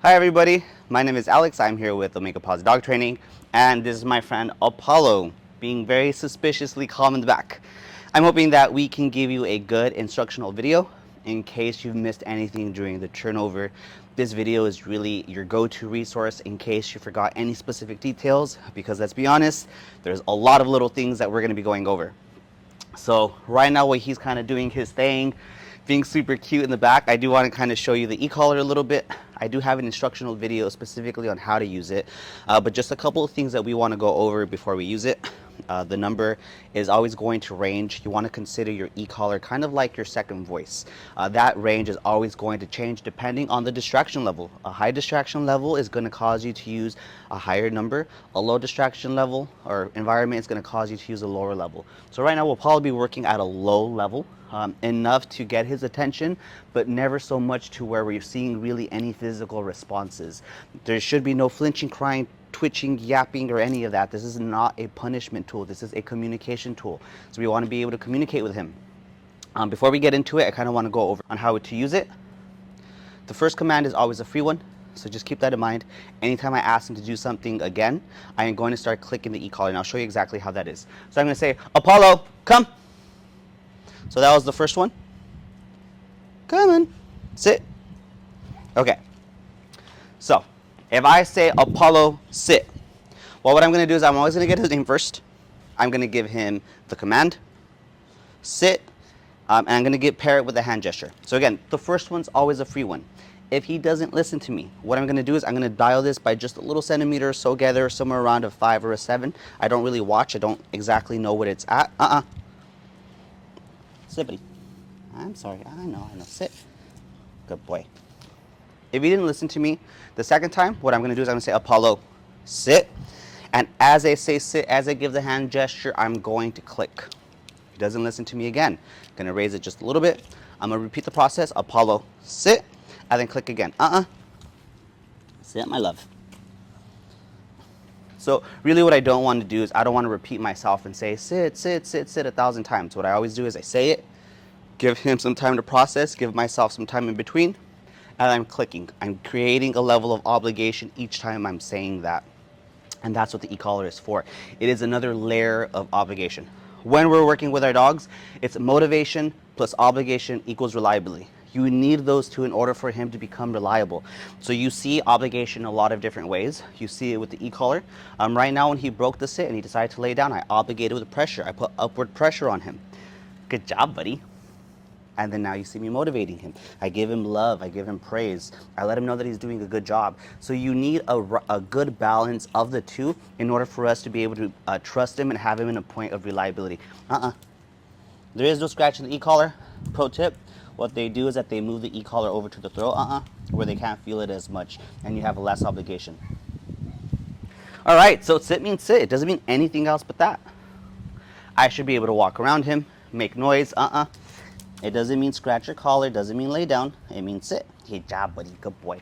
Hi everybody, my name is Alex. I'm here with Omega Paws Dog Training, and this is my friend Apollo, being very suspiciously calm in the back. I'm hoping that we can give you a good instructional video in case you've missed anything during the turnover. This video is really your go-to resource in case you forgot any specific details, because let's be honest, there's a lot of little things that we're going to be going over. So right now while he's kind of doing his thing, being super cute in the back, I do want to kind of show you the e-collar a little bit. I do have an instructional video specifically on how to use it, but just a couple of things that we want to go over before we use it. The number is always going to range. You want to consider your e-collar kind of like your second voice. That range is always going to change depending on the distraction level. A high distraction level is going to cause you to use a higher number. A low distraction level or environment is going to cause you to use a lower level. So right now we'll probably be working at a low level. Enough to get his attention, but never so much to where we're seeing really any physical responses. There should be no flinching, crying, twitching, yapping, or any of that. This is not a punishment tool. This is a communication tool. So we want to be able to communicate with him. Before we get into it, I kind of want to go over on how to use it. The first command is always a free one, so just keep that in mind. Anytime I ask him to do something again, I am going to start clicking the e-collar, and I'll show you exactly how that is. So I'm going to say, Apollo, come. So that was the first one. Come on, sit. Okay. So if I say Apollo, sit, well, what I'm going to do is I'm always going to get his name first. I'm going to give him the command, sit, and I'm going to pair it with a hand gesture. So again, the first one's always a free one. If he doesn't listen to me, what I'm going to do is I'm going to dial this by just a little centimeter or so, gather somewhere around a 5 or a 7. I don't really watch. I don't exactly know what it's at. Sit, buddy. I'm sorry. I know. Sit. Good boy. If he didn't listen to me the second time, what I'm going to do is I'm going to say, Apollo, sit. And as I say sit, as I give the hand gesture, I'm going to click. If he doesn't listen to me again, I'm going to raise it just a little bit. I'm going to repeat the process. Apollo, sit. And then click again. Sit, my love. So really what I don't want to do is I don't want to repeat myself and say sit, sit, sit, sit 1,000 times. What I always do is I say it, give him some time to process, give myself some time in between, and I'm clicking. I'm creating a level of obligation each time I'm saying that. And that's what the e-collar is for. It is another layer of obligation. When we're working with our dogs, it's motivation plus obligation equals reliability. You need those two in order for him to become reliable. So you see obligation a lot of different ways. You see it with the e-collar. Right now when he broke the sit and he decided to lay down, I obligated with pressure. I put upward pressure on him. Good job, buddy. And then now you see me motivating him. I give him love. I give him praise. I let him know that he's doing a good job. So you need a good balance of the two in order for us to be able to trust him and have him in a point of reliability. There is no scratch in the e-collar. Pro tip. What they do is that they move the e-collar over to the throat, where they can't feel it as much, and you have less obligation. All right, so sit means sit. It doesn't mean anything else but that. I should be able to walk around him, make noise, It doesn't mean scratch your collar, it doesn't mean lay down, it means sit. Good job, buddy, good boy.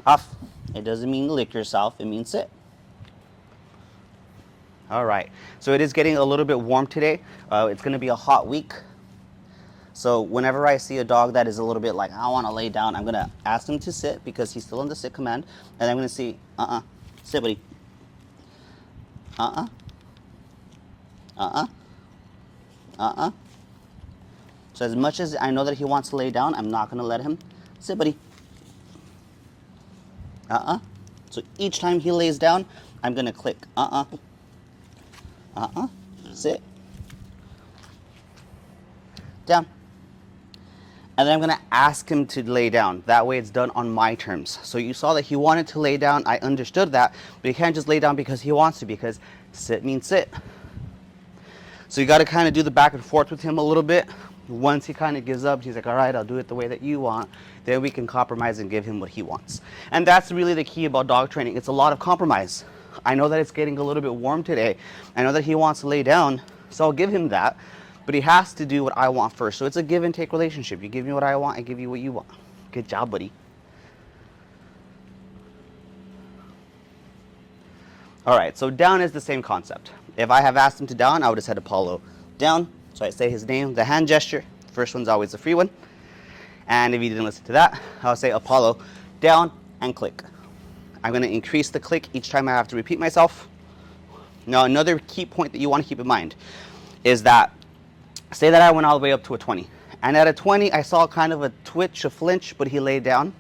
Off. It doesn't mean lick yourself, it means sit. All right, so it is getting a little bit warm today. It's gonna be a hot week. So whenever I see a dog that is a little bit like, I want to lay down, I'm going to ask him to sit because he's still in the sit command. And I'm going to say, sit, buddy. So as much as I know that he wants to lay down, I'm not going to let him. Sit, buddy. So each time he lays down, I'm going to click, sit. Down. And then I'm going to ask him to lay down. That way it's done on my terms. So you saw that he wanted to lay down. I understood that. But he can't just lay down because he wants to, because sit means sit. So you got to kind of do the back and forth with him a little bit. Once he kind of gives up, he's like, all right, I'll do it the way that you want. Then we can compromise and give him what he wants. And that's really the key about dog training. It's a lot of compromise. I know that it's getting a little bit warm today. I know that he wants to lay down, so I'll give him that. But he has to do what I want first. So it's a give and take relationship. You give me what I want, I give you what you want. Good job, buddy. All right, so down is the same concept. If I have asked him to down, I would have said Apollo down. So I say his name, the hand gesture. First one's always a free one. And if you didn't listen to that, I'll say Apollo, down and click. I'm going to increase the click each time I have to repeat myself. Now, another key point that you want to keep in mind is that, say that I went all the way up to a 20. And at a 20, I saw kind of a twitch, a flinch, but he laid down.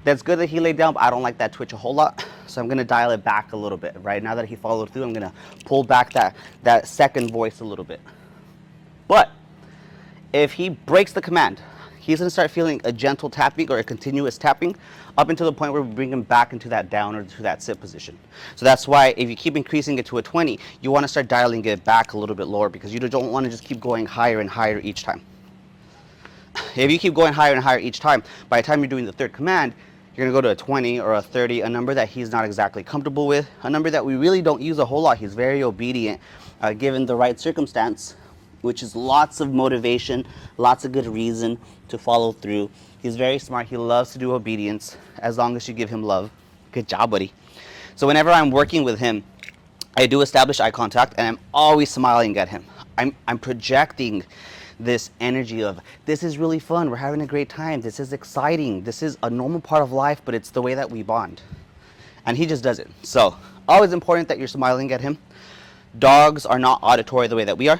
That's good that he laid down, but I don't like that twitch a whole lot. So I'm going to dial it back a little bit, right? Now that he followed through, I'm going to pull back that second voice a little bit. But if he breaks the command, he's going to start feeling a gentle tapping or a continuous tapping up until the point where we bring him back into that down or to that sit position. So that's why if you keep increasing it to a 20, you want to start dialing it back a little bit lower because you don't want to just keep going higher and higher each time. If you keep going higher and higher each time, by the time you're doing the third command, you're going to go to a 20 or a 30, a number that he's not exactly comfortable with, a number that we really don't use a whole lot. He's very obedient given the right circumstance, which is lots of motivation, lots of good reason to follow through. He's very smart. He loves to do obedience as long as you give him love. Good job, buddy. So whenever I'm working with him, I do establish eye contact and I'm always smiling at him. I'm projecting this energy of, this is really fun, we're having a great time, this is exciting, this is a normal part of life, but it's the way that we bond. And he just does it. So always important that you're smiling at him. Dogs are not auditory the way that we are.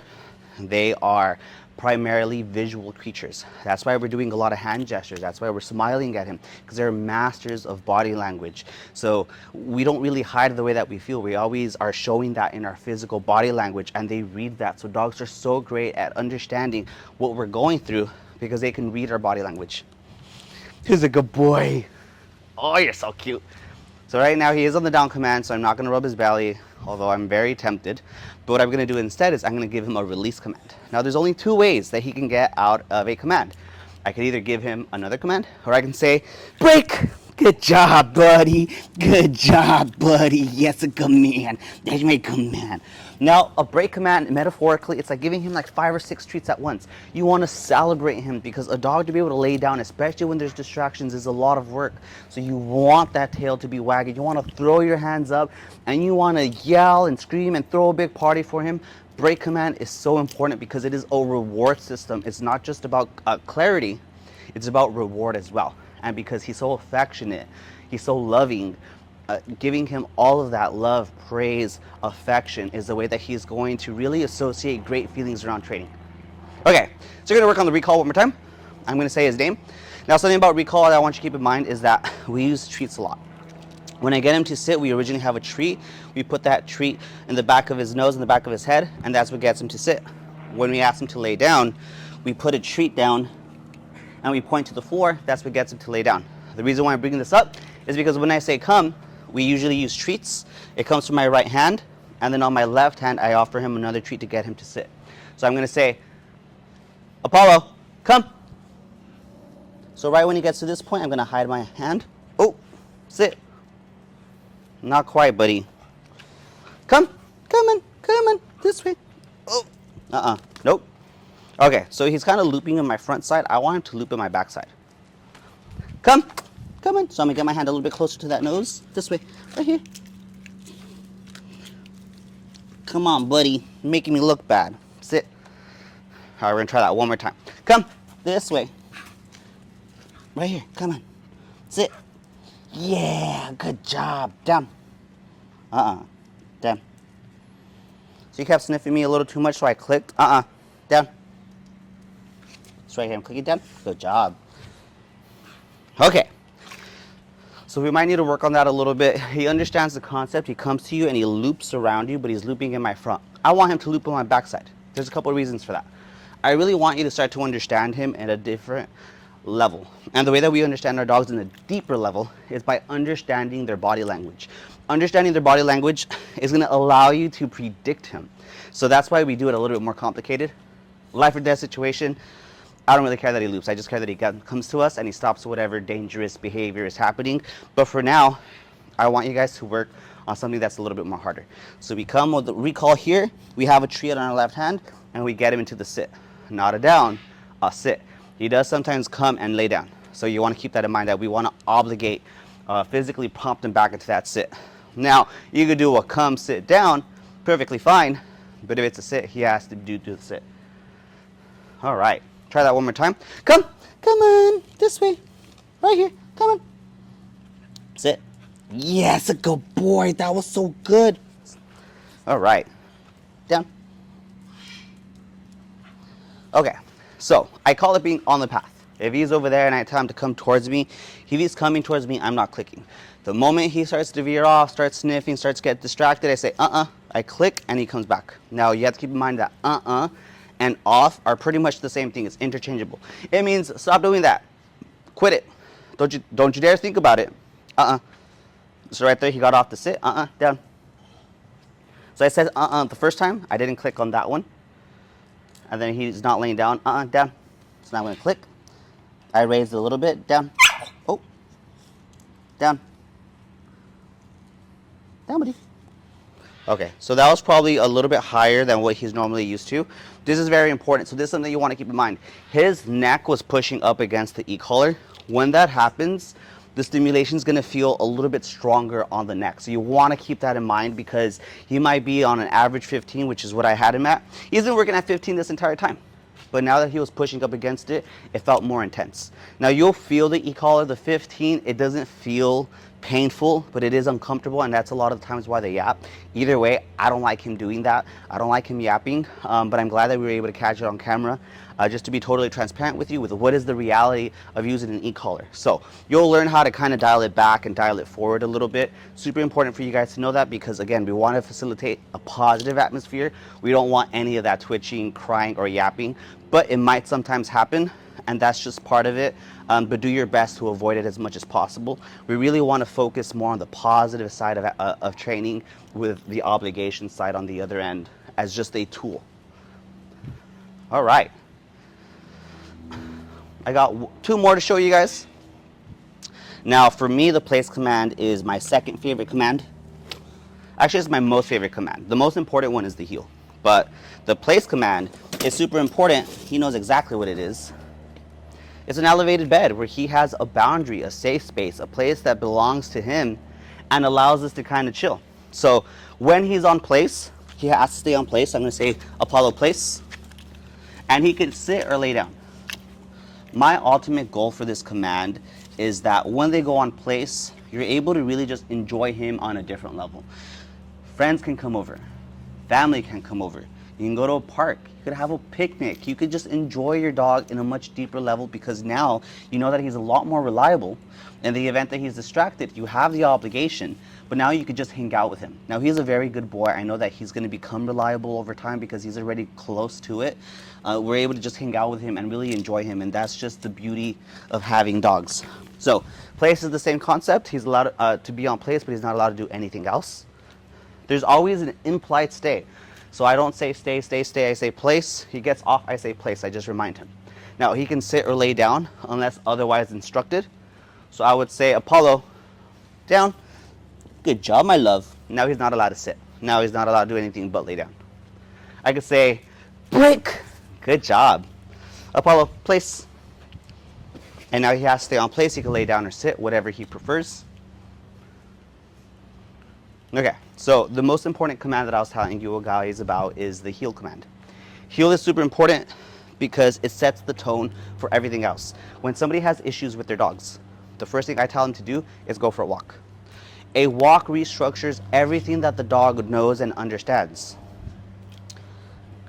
They are primarily visual creatures. That's why we're doing a lot of hand gestures. That's why we're smiling at him, because they're masters of body language. So we don't really hide the way that we feel. We always are showing that in our physical body language, and they read that. So dogs are so great at understanding what we're going through because they can read our body language. He's a good boy. Oh, you're so cute. So right now he is on the down command, so I'm not going to rub his belly, although I'm very tempted. But what I'm going to do instead is I'm going to give him a release command. Now there's only two ways that he can get out of a command. I could either give him another command, or I can say, break! Good job, buddy. Good job, buddy. Yes, a command. That's my command. Now, a break command, metaphorically, it's like giving him like 5 or 6 treats at once. You want to celebrate him because a dog to be able to lay down, especially when there's distractions, is a lot of work. So you want that tail to be wagging. You want to throw your hands up and you want to yell and scream and throw a big party for him. Break command is so important because it is a reward system. It's not just about clarity, it's about reward as well. And because he's so affectionate, he's so loving, giving him all of that love, praise, affection is the way that he's going to really associate great feelings around training. Okay, so we're going to work on the recall one more time. I'm going to say his name. Now, something about recall that I want you to keep in mind is that we use treats a lot. When I get him to sit, we originally have a treat. We put that treat in the back of his nose and the back of his head, and that's what gets him to sit. When we ask him to lay down, we put a treat down and we point to the floor. That's what gets him to lay down. The reason why I'm bringing this up is because when I say come, we usually use treats. It comes from my right hand, and then on my left hand, I offer him another treat to get him to sit. So I'm going to say, Apollo, come. So right when he gets to this point, I'm going to hide my hand. Oh, sit. Not quite, buddy. Come on, this way. Oh, nope. Okay, so he's kind of looping in my front side. I want him to loop in my back side. Come on. So I'm gonna get my hand a little bit closer to that nose. This way, right here. Come on, buddy. You're making me look bad. Sit. All right, we're gonna try that one more time. Come, this way. Right here, come on. Sit. Yeah, good job. Down. Down. So you kept sniffing me a little too much, so I clicked. Down. It's right here, I'm clicking down. Good job. Okay. So we might need to work on that a little bit. He understands the concept. He comes to you and he loops around you, but he's looping in my front. I want him to loop on my backside. There's a couple of reasons for that. I really want you to start to understand him at a different level. And the way that we understand our dogs in a deeper level is by understanding their body language. Understanding their body language is going to allow you to predict him. So that's why we do it a little bit more complicated. Life or death situation, I don't really care that he loops. I just care that he comes to us and he stops whatever dangerous behavior is happening. But for now, I want you guys to work on something that's a little bit more harder. So we come with the recall here. We have a treat on our left hand and we get him into the sit. Not a down, a sit. He does sometimes come and lay down. So you want to keep that in mind, that we want to obligate, physically prompt him back into that sit. Now, you could do a come, sit down, perfectly fine. But if it's a sit, he has to do the sit. All right. Try that one more time. Come on, this way, right here, come on. Sit. Yes, a good boy, that was so good. All right, down. Okay, so I call it being on the path. If he's over there and I tell him to come towards me, if he's coming towards me, I'm not clicking. The moment he starts to veer off, starts sniffing, starts to get distracted, I say, I click and he comes back. Now you have to keep in mind that and off are pretty much the same thing. It's interchangeable. It means stop doing that. Quit it. Don't you dare think about it. So right there, he got off the sit. Down. So I said the first time. I didn't click on that one. And then he's not laying down. Down. So now I'm going to click. I raised it a little bit. Down. Oh. Down. Down, buddy. Okay, so that was probably a little bit higher than what he's normally used to. This is very important. So this is something you want to keep in mind. His neck was pushing up against the e-collar. When that happens, the stimulation is going to feel a little bit stronger on the neck. So you want to keep that in mind because he might be on an average 15, which is what I had him at. He's been working at 15 this entire time. But now that he was pushing up against it, it felt more intense. Now you'll feel the e-collar, the 15, it doesn't feel painful, but it is uncomfortable, and that's a lot of the times why they yap. Either way, I don't like him doing that. I don't like him yapping, but I'm glad that we were able to catch it on camera. Just to be totally transparent with you with what is the reality of using an e-collar. So you'll learn how to kind of dial it back and dial it forward a little bit. Super important for you guys to know that because again, we want to facilitate a positive atmosphere. We don't want any of that twitching, crying, or yapping, but it might sometimes happen, and that's just part of it. But do your best to avoid it as much as possible. We really want to focus more on the positive side of training with the obligation side on the other end as just a tool. All right. I got two more to show you guys. Now, for me, the place command is my second favorite command. Actually, it's my most favorite command. The most important one is the heel. But the place command is super important. He knows exactly what it is. It's an elevated bed where he has a boundary, a safe space, a place that belongs to him and allows us to kind of chill. So when he's on place, he has to stay on place. I'm going to say Apollo place. And he can sit or lay down. My ultimate goal for this command is that when they go on place, you're able to really just enjoy him on a different level. Friends can come over. Family can come over. You can go to a park. You could have a picnic. You could just enjoy your dog in a much deeper level because now you know that he's a lot more reliable. In the event that he's distracted, you have the obligation, but now you could just hang out with him. Now he's a very good boy. I know that he's going to become reliable over time because he's already close to it. We're able to just hang out with him and really enjoy him, and that's just the beauty of having dogs. So place is the same concept. He's allowed to be on place, but he's not allowed to do anything else. There's always an implied stay. So I don't say stay, stay, stay. I say place. He gets off, I say place. I just remind him. Now he can sit or lay down unless otherwise instructed. So I would say Apollo, down. Good job, my love. Now he's not allowed to sit. Now he's not allowed to do anything but lay down. I could say break. Good job. Apollo, place. And now he has to stay on place. He can lay down or sit, whatever he prefers. Okay, so the most important command that I was telling you guys about is the heel command. Heel is super important because it sets the tone for everything else. When somebody has issues with their dogs, the first thing I tell them to do is go for a walk. A walk restructures everything that the dog knows and understands.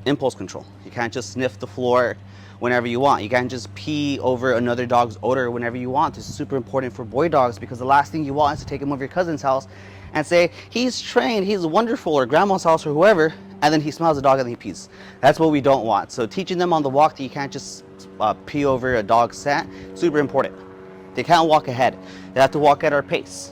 Impulse control. You can't just sniff the floor whenever you want. You can't just pee over another dog's odor whenever you want. This is super important for boy dogs because the last thing you want is to take him over your cousin's house and say, he's trained, he's wonderful, or grandma's house or whoever, and then he smells the dog and he pees. That's what we don't want. So teaching them on the walk that you can't just pee over a dog's scent, super important. They can't walk ahead. They have to walk at our pace.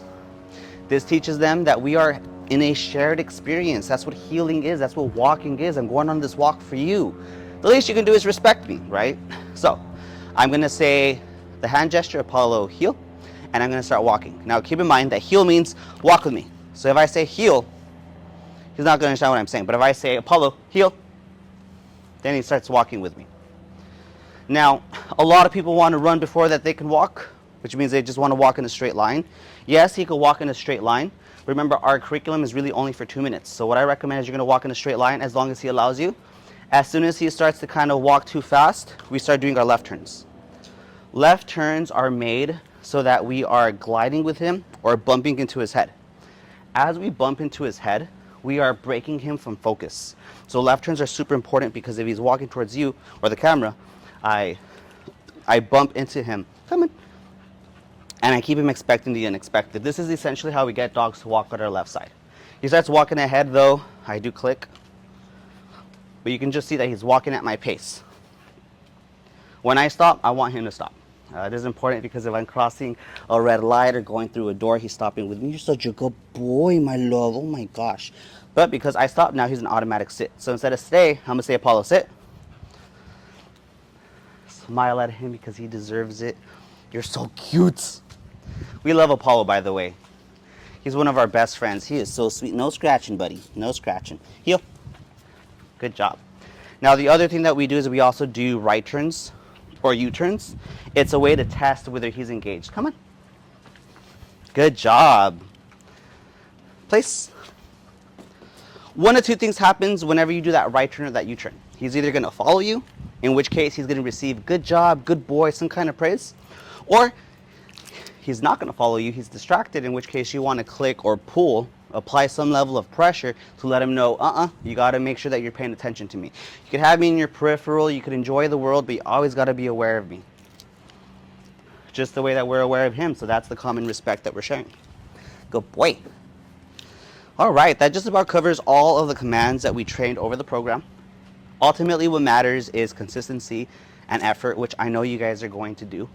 This teaches them that we are in a shared experience. That's what healing is. That's what walking is. I'm going on this walk for you. The least you can do is respect me, right? So I'm going to say the hand gesture, Apollo, heel, and I'm going to start walking. Now keep in mind that heel means walk with me. So if I say heel, he's not going to understand what I'm saying. But if I say Apollo, heel, then he starts walking with me. Now, a lot of people want to run before that they can walk, which means they just want to walk in a straight line. Yes, he could walk in a straight line. Remember, our curriculum is really only for 2 minutes. So what I recommend is you're going to walk in a straight line as long as he allows you. As soon as he starts to kind of walk too fast, we start doing our left turns. Left turns are made so that we are gliding with him or bumping into his head. As we bump into his head, we are breaking him from focus. So left turns are super important because if he's walking towards you or the camera, I bump into him, come on, and I keep him expecting the unexpected. This is essentially how we get dogs to walk on our left side. He starts walking ahead though, I do click, but you can just see that he's walking at my pace. When I stop, I want him to stop. It is important because if I'm crossing a red light or going through a door, he's stopping with me. You're such a good boy, my love. Oh my gosh. But because I stop now, he's an automatic sit. So instead of stay, I'm gonna say Apollo, sit. Smile at him because he deserves it. You're so cute. We love Apollo, by the way. He's one of our best friends. He is so sweet. No scratching, buddy. No scratching. Heel. Good job. Now the other thing that we do is we also do right turns or U-turns. It's a way to test whether he's engaged. Come on. Good job. Place. One of two things happens whenever you do that right turn or that U-turn. He's either going to follow you, in which case he's going to receive good job, good boy, some kind of praise, or he's not going to follow you, he's distracted, in which case you want to click or pull, apply some level of pressure to let him know, you got to make sure that you're paying attention to me. You could have me in your peripheral, you could enjoy the world, but you always got to be aware of me. Just the way that we're aware of him, so that's the common respect that we're sharing. Good boy. All right, that just about covers all of the commands that we trained over the program. Ultimately, what matters is consistency and effort, which I know you guys are going to do.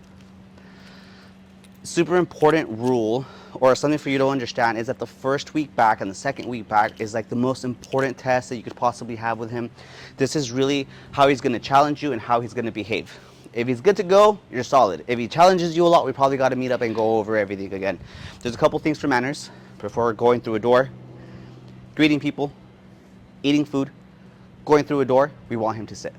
Super important rule, or something for you to understand, is that the first week back and the second week back is like the most important test that you could possibly have with him. This is really how he's going to challenge you and how he's going to behave. If he's good to go, you're solid. If he challenges you a lot, we probably got to meet up and go over everything again. There's a couple things for manners before going through a door. Greeting people, eating food, going through a door, we want him to sit.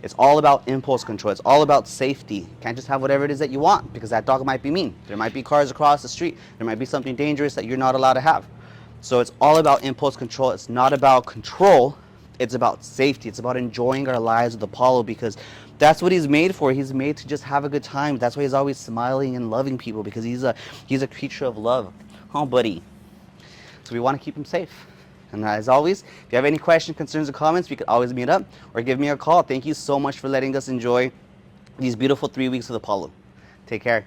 It's all about impulse control. It's all about safety. You can't just have whatever it is that you want because that dog might be mean. There might be cars across the street. There might be something dangerous that you're not allowed to have. So it's all about impulse control. It's not about control. It's about safety. It's about enjoying our lives with Apollo because that's what he's made for. He's made to just have a good time. That's why he's always smiling and loving people because he's a creature of love. Oh, buddy. So we want to keep him safe. And as always, if you have any questions, concerns, or comments, we could always meet up or give me a call. Thank you so much for letting us enjoy these beautiful 3 weeks with Apollo. Take care.